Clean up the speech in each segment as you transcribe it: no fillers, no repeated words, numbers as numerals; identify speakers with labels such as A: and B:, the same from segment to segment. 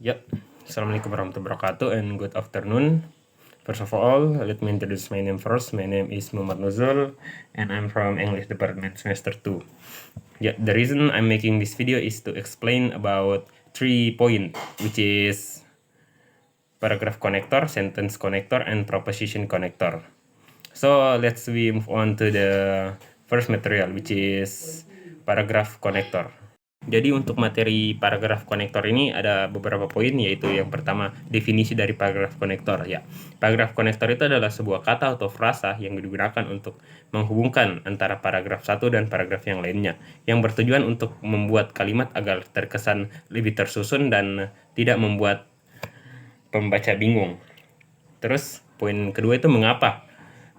A: Yep. Assalamualaikum warahmatullahi wabarakatuh and good afternoon. First of all, let me introduce my name first. My name is Muhammad Nuzul and I'm from English Department Semester 2. Yeah, the reason I'm making this video is to explain about 3 points, which is paragraph connector, sentence connector, and proposition connector. So let's we move on to the first material, which is paragraph connector. Jadi untuk materi paragraf konektor ini ada beberapa poin, yaitu yang pertama, definisi dari paragraf konektor. Ya, paragraf konektor itu adalah sebuah kata atau frasa yang digunakan untuk menghubungkan antara paragraf satu dan paragraf yang lainnya, yang bertujuan untuk membuat kalimat agar terkesan lebih tersusun dan tidak membuat pembaca bingung. Terus poin kedua itu mengapa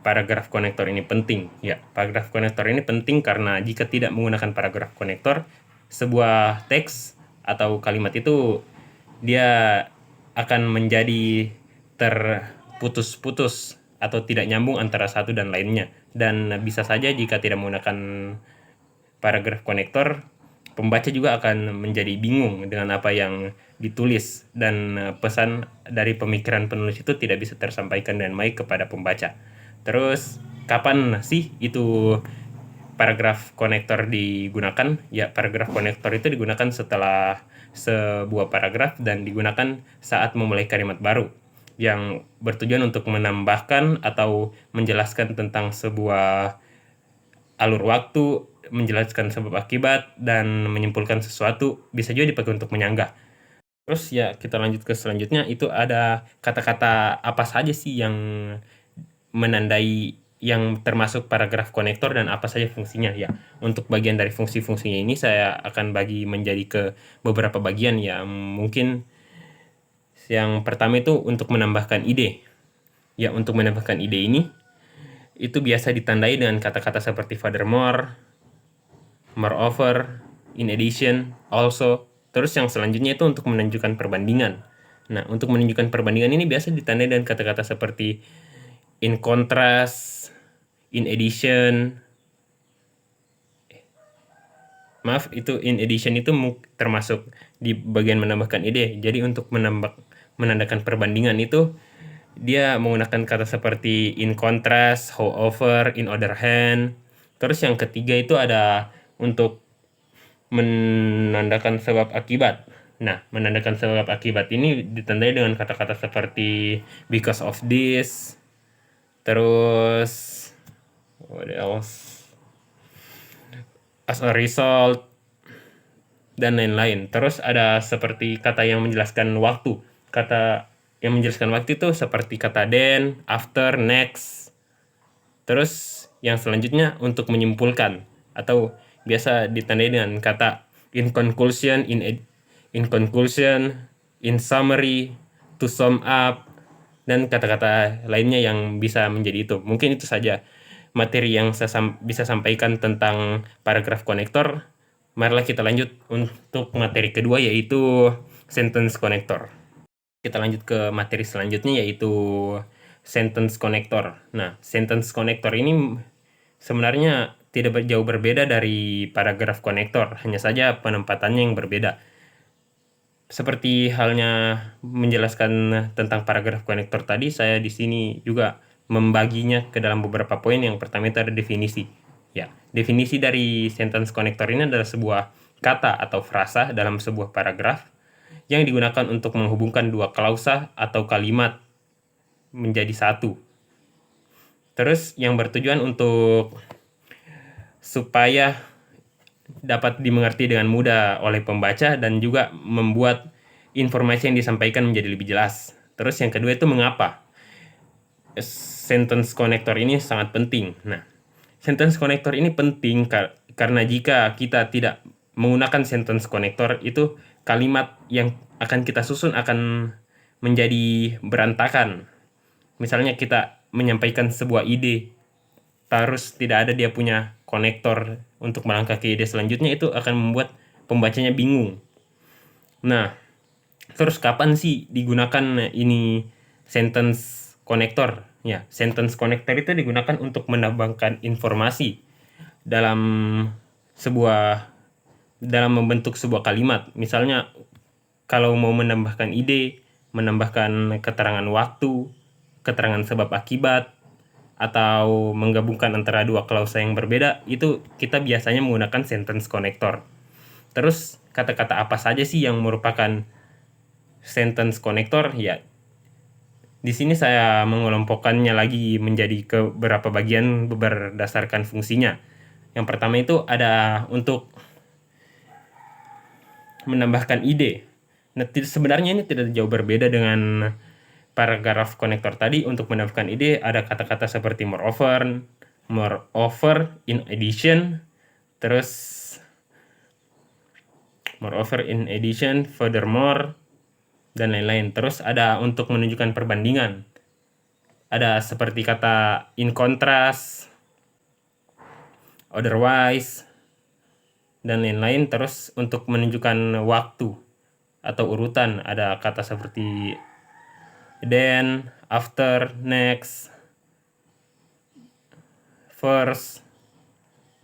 A: paragraf konektor ini penting. Ya, paragraf konektor ini penting karena jika tidak menggunakan paragraf konektor, sebuah teks atau kalimat itu dia akan menjadi terputus-putus atau tidak nyambung antara satu dan lainnya. Dan bisa saja jika tidak menggunakan paragraf konektor, pembaca juga akan menjadi bingung dengan apa yang ditulis dan pesan dari pemikiran penulis itu tidak bisa tersampaikan dengan baik kepada pembaca. Terus kapan sih itu paragraf konektor digunakan? Ya, paragraf konektor itu digunakan setelah sebuah paragraf dan digunakan saat memulai kalimat baru yang bertujuan untuk menambahkan atau menjelaskan tentang sebuah alur waktu, menjelaskan sebab akibat, dan menyimpulkan sesuatu. Bisa juga dipakai untuk menyanggah. Terus ya kita lanjut ke selanjutnya, itu ada kata-kata apa saja sih yang menandai yang termasuk paragraf konektor dan apa saja fungsinya. Ya, untuk bagian dari fungsi-fungsinya ini saya akan bagi menjadi ke beberapa bagian. Ya, mungkin yang pertama itu untuk menambahkan ide. Ya, untuk menambahkan ide ini itu biasa ditandai dengan kata-kata seperti furthermore, moreover, in addition, also. Terus yang selanjutnya itu untuk menunjukkan perbandingan. Nah, untuk menunjukkan perbandingan ini biasa ditandai dengan kata-kata seperti in contrast, in addition. Maaf, itu in addition itu termasuk di bagian menambahkan ide. Jadi untuk menandakan perbandingan itu dia menggunakan kata seperti in contrast, however, in other hand. Terus yang ketiga itu ada untuk menandakan sebab akibat. Nah, menandakan sebab akibat ini ditandai dengan kata-kata seperti because of this. Terus what else? As a result, dan lain-lain. Terus ada seperti kata yang menjelaskan waktu. Kata yang menjelaskan waktu itu seperti kata then, after, next. Terus yang selanjutnya untuk menyimpulkan atau biasa ditandai dengan kata in conclusion, in summary, to sum up, dan kata-kata lainnya yang bisa menjadi itu. Mungkin itu saja materi yang saya bisa sampaikan tentang paragraf konektor. Marilah kita lanjut untuk materi kedua, yaitu sentence connector. Kita lanjut ke materi selanjutnya, yaitu sentence connector. Nah, sentence connector ini sebenarnya tidak jauh berbeda dari paragraf konektor, hanya saja penempatannya yang berbeda. Seperti halnya menjelaskan tentang paragraf konektor tadi, saya di sini juga membaginya ke dalam beberapa poin. Yang pertama itu ada definisi. Ya, definisi dari sentence connector ini adalah sebuah kata atau frasa dalam sebuah paragraf yang digunakan untuk menghubungkan dua klausa atau kalimat menjadi satu. Terus yang bertujuan untuk supaya dapat dimengerti dengan mudah oleh pembaca dan juga membuat informasi yang disampaikan menjadi lebih jelas. Terus yang kedua itu mengapa sentence connector ini sangat penting. Nah, sentence connector ini penting karena jika kita tidak menggunakan sentence connector, itu kalimat yang akan kita susun akan menjadi berantakan. Misalnya kita menyampaikan sebuah ide, terus tidak ada dia punya konektor untuk melangkah ke ide selanjutnya, itu akan membuat pembacanya bingung. Nah, terus kapan sih digunakan ini sentence connector? Ya, sentence connector itu digunakan untuk menambahkan informasi dalam membentuk sebuah kalimat. Misalnya kalau mau menambahkan ide, menambahkan keterangan waktu, keterangan sebab akibat, atau menggabungkan antara dua klausa yang berbeda, itu kita biasanya menggunakan sentence connector. Terus kata-kata apa saja sih yang merupakan sentence connector? Ya, di sini saya mengelompokkannya lagi menjadi ke beberapa bagian berdasarkan fungsinya. Yang pertama itu ada untuk menambahkan ide. Nah, sebenarnya ini tidak jauh berbeda dengan paragraf konektor tadi. Untuk menambahkan ide ada kata-kata seperti moreover, in addition, terus moreover, in addition, furthermore, dan lain-lain. Terus ada untuk menunjukkan perbandingan. Ada seperti kata in contrast, otherwise, dan lain-lain. Terus untuk menunjukkan waktu atau urutan ada kata seperti then, after, next, first,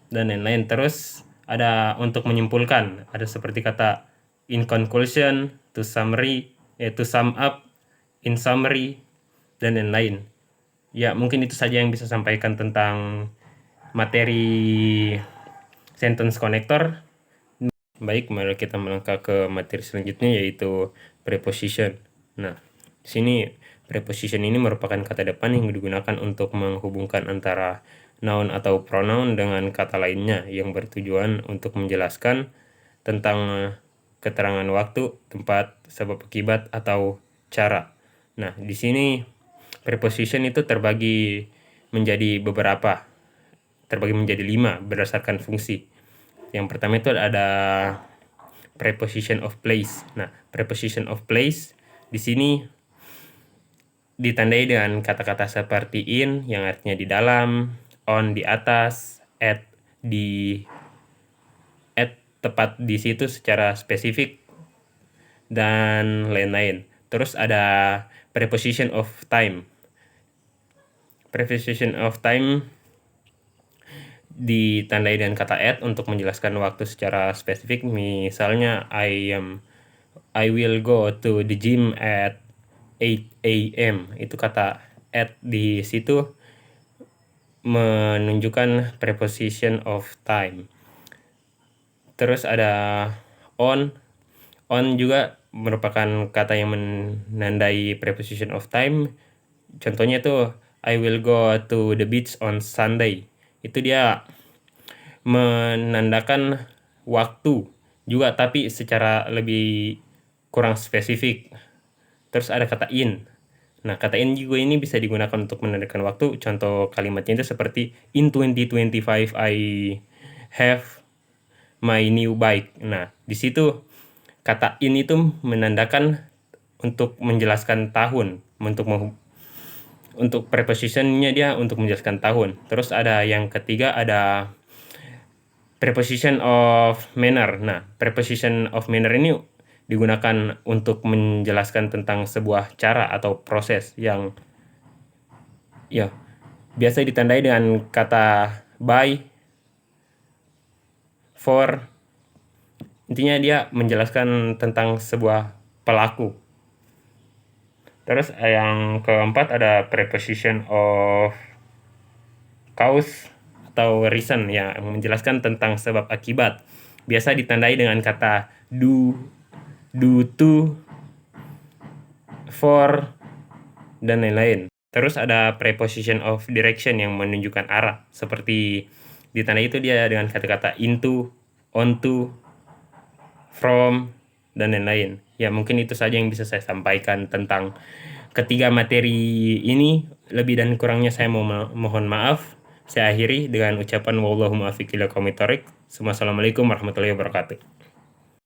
A: dan lain-lain. Terus ada untuk menyimpulkan, ada seperti kata in conclusion, to summary, to sum up, in summary, dan lain-lain. Ya, mungkin itu saja yang bisa sampaikan tentang materi sentence connector. Baik, mari kita melangkah ke materi selanjutnya, yaitu preposition. Nah, di sini preposition ini merupakan kata depan yang digunakan untuk menghubungkan antara noun atau pronoun dengan kata lainnya yang bertujuan untuk menjelaskan tentang keterangan waktu, tempat, sebab akibat, atau cara. Nah, di sini preposition itu terbagi menjadi 5 berdasarkan fungsi. Yang pertama itu ada preposition of place. Nah, preposition of place di sini ditandai dengan kata-kata seperti in yang artinya di dalam, on di atas, at tepat di situ secara spesifik, dan lain-lain. Terus ada preposition of time. Preposition of time ditandai dengan kata at untuk menjelaskan waktu secara spesifik. Misalnya I will go to the gym at 8 a.m. Itu kata at di situ menunjukkan preposition of time. Terus ada on juga merupakan kata yang menandai preposition of time. Contohnya tuh I will go to the beach on Sunday. Itu dia menandakan waktu juga, tapi secara lebih kurang spesifik. Terus ada kata in. Nah, kata in juga ini bisa digunakan untuk menandakan waktu. Contoh kalimatnya itu seperti in 2025 I have my new bike. Nah, di situ kata in itu menandakan untuk menjelaskan tahun. Untuk prepositionnya dia untuk menjelaskan tahun. Terus ada yang ketiga, ada preposition of manner. Nah, preposition of manner ini digunakan untuk menjelaskan tentang sebuah cara atau proses yang biasa ditandai dengan kata by, for. Intinya dia menjelaskan tentang sebuah pelaku. Terus yang keempat ada preposition of cause atau reason, yang menjelaskan tentang sebab akibat. Biasa ditandai dengan kata do, to, for, dan lain-lain. Terus ada preposition of direction yang menunjukkan arah. Seperti ditandai itu dia dengan kata-kata into, onto, from, dan lain-lain. Ya, mungkin itu saja yang bisa saya sampaikan tentang ketiga materi ini. Lebih dan kurangnya saya mohon maaf. Saya akhiri dengan ucapan wallahu muwaffiq ila aqwamit thoriq. Assalamualaikum warahmatullahi wabarakatuh.